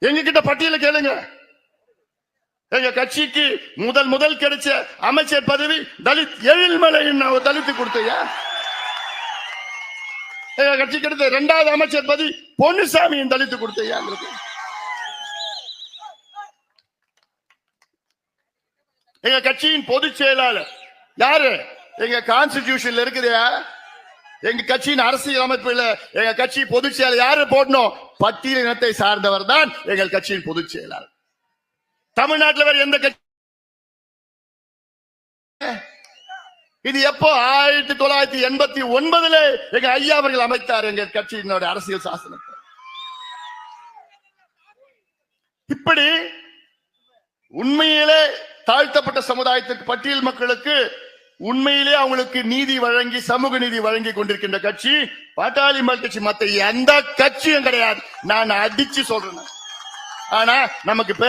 எங்க கிட்ட பட்டியல கேளுங்க. எங்க கட்சிக்கு முதல் கிடைச்ச அமைச்சர் பதவி தலித் எழில்மலை தலித்து கொடுத்தையா. எங்க கட்சி கிடைத்த 2வது அமைச்சர் பதவி பொன்னுசாமியின் தலித்து கொடுத்தையா. எங்க கட்சியின் பொதுச் செயலாளர் யாரு? எங்க கான்ஸ்டிடியூஷன்ல இருக்குதா? எங்க கட்சியின் அரசியல் அமைப்புல எங்க கட்சி பொதுச் செயலாளர் யாரு போடணும்? பட்டியல் இனத்தை சார்ந்தவர் தான் எங்கள் கட்சியின் பொதுச் செயலாளர். தமிழ்நாட்டில் வேற எந்த கட்சி? இது எப்போ? 1989 எங்க ஐயா அவர்கள் அமைத்தார் எங்க கட்சியினோட அரசியல் சாசனத்தை. இப்படி உண்மையிலே தாழ்த்தப்பட்ட சமுதாயத்திற்கு, பட்டியல் மக்களுக்கு உண்மையிலே அவங்களுக்கு நீதி வழங்கி, சமூக நீதி வழங்கி கொண்டிருக்கின்ற கட்சி பாட்டாளி மக்கள் கட்சி. மத்த எந்த கட்சியும் கிடையாது. நான் அடிச்சு சொல்றேன். ஆனா நமக்கு பேர்